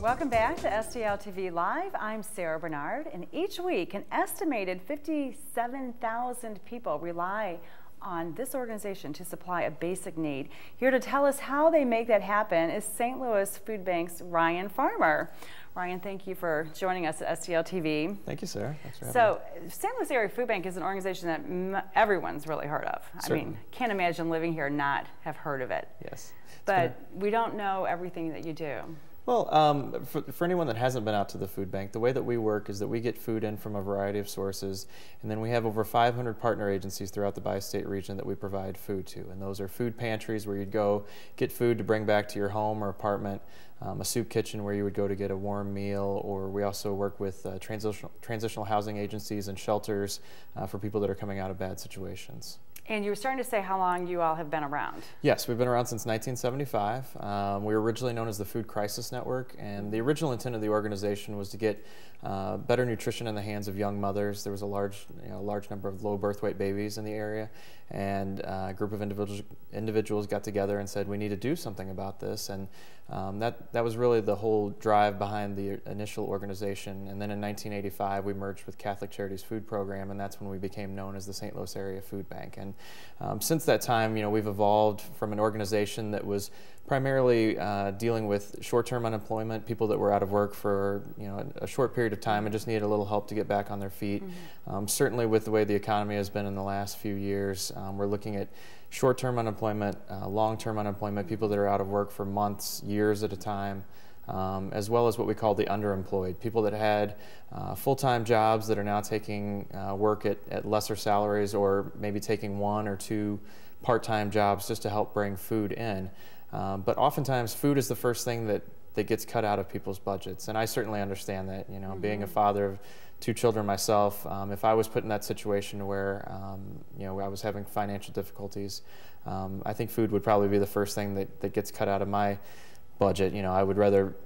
Welcome back to STL TV Live. I'm Sarah Bernard, and each week an estimated 57,000 people rely on this organization to supply a basic need. Here to tell us how they make that happen is St. Louis Food Bank's Ryan Farmer. Ryan, thank you for joining us at STL TV. Thank you, Sarah. Thanks for having me. St. Louis Area Food Bank is an organization that everyone's really heard of. Certainly. I mean, can't imagine living here and not have heard of it. Yes. But we don't know everything that you do. Well, for anyone that hasn't been out to the food bank, the way that we work is that we get food in from a variety of sources, and then we have over 500 partner agencies throughout the bi-state region that we provide food to. And those are food pantries where you'd go get food to bring back to your home or apartment, a soup kitchen where you would go to get a warm meal, or we also work with transitional housing agencies and shelters for people that are coming out of bad situations. And you were starting to say how long you all have been around. Yes, we've been around since 1975. We were originally known as the Food Crisis Network, and the original intent of the organization was to get better nutrition in the hands of young mothers. There was a large number of low birth weight babies in the area, and a group of individuals got together and said we need to do something about this, and that was really the whole drive behind the initial organization. And then in 1985 we merged with Catholic Charities Food Program, and that's when we became known as the St. Louis Area Food Bank. And since that time, we've evolved from an organization that was primarily dealing with short-term unemployment, people that were out of work for a short period of time and just needed a little help to get back on their feet. Certainly with the way the economy has been in the last few years, we're looking at short-term unemployment, long-term unemployment, people that are out of work for months, years at a time, as well as what we call the underemployed, people that had full-time jobs that are now taking work at lesser salaries, or maybe taking 1 or 2 part-time jobs just to help bring food in. But oftentimes food is the first thing that gets cut out of people's budgets, and I certainly understand that. Being a father of 2 children myself, if I was put in that situation where I was having financial difficulties, I think food would probably be the first thing that gets cut out of my budget. I would rather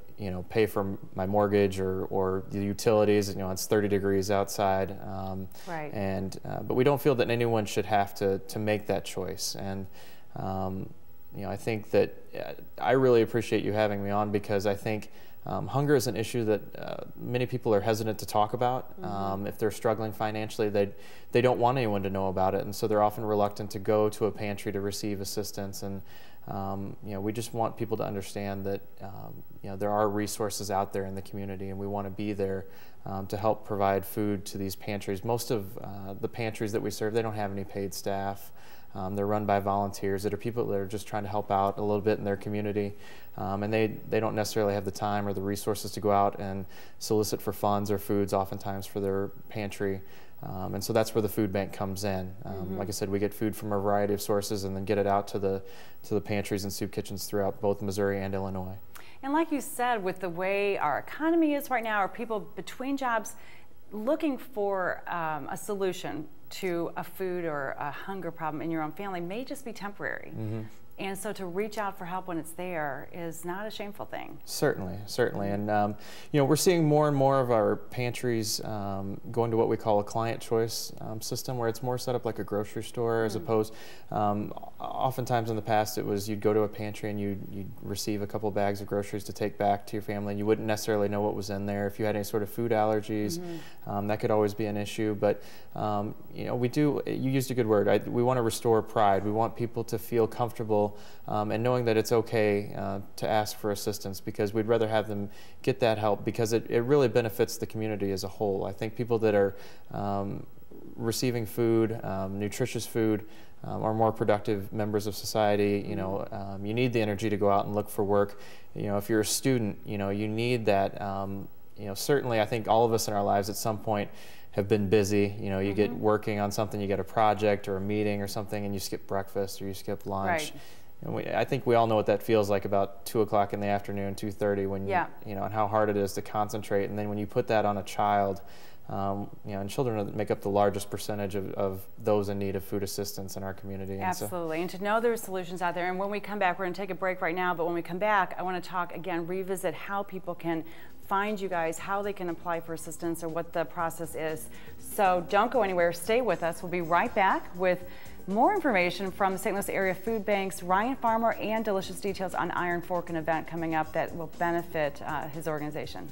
pay for my mortgage or the utilities. It's 30 degrees outside, right. But we don't feel that anyone should have to make that choice. And I think that I really appreciate you having me on, because I think hunger is an issue that many people are hesitant to talk about. If they're struggling financially, they don't want anyone to know about it, and so they're often reluctant to go to a pantry to receive assistance. And we just want people to understand that there are resources out there in the community, and we want to be there to help provide food to these pantries. Most of the pantries that we serve, they don't have any paid staff. They're run by volunteers that are people that are just trying to help out a little bit in their community, and they don't necessarily have the time or the resources to go out and solicit for funds or foods oftentimes for their pantry. And so that's where the food bank comes in. Like I said, we get food from a variety of sources and then get it out to the pantries and soup kitchens throughout both Missouri and Illinois. And like you said, with the way our economy is right now, are people between jobs looking for a solution to a food or a hunger problem in your own family may just be temporary. And so to reach out for help when it's there is not a shameful thing. Certainly, certainly. And we're seeing more and more of our pantries going to what we call a client choice system, where it's more set up like a grocery store, as opposed, oftentimes in the past it was you'd go to a pantry and you'd receive a couple bags of groceries to take back to your family, and you wouldn't necessarily know what was in there. If you had any sort of food allergies, that could always be an issue. But you used a good word, we want to restore pride. We want people to feel comfortable and knowing that it's okay to ask for assistance, because we'd rather have them get that help, because it really benefits the community as a whole. I think people that are receiving food, nutritious food, are more productive members of society. You need the energy to go out and look for work. If you're a student, you need that. Certainly I think all of us in our lives at some point have been busy. You get working on something, you get a project or a meeting or something, and you skip breakfast or you skip lunch. Right. And I think we all know what that feels like about 2 o'clock in the afternoon, 2:30, when and how hard it is to concentrate. And then when you put that on a child, and children make up the largest percentage of those in need of food assistance in our community. Absolutely, and to know there are solutions out there. And when we come back, we're going to take a break right now, but when we come back, I want to talk again, revisit how people can find you guys, how they can apply for assistance, or what the process is. So don't go anywhere, stay with us. We'll be right back with More information from the St. Louis Area Food Bank's Ryan Farmer and delicious details on Iron Fork, an event coming up that will benefit his organization.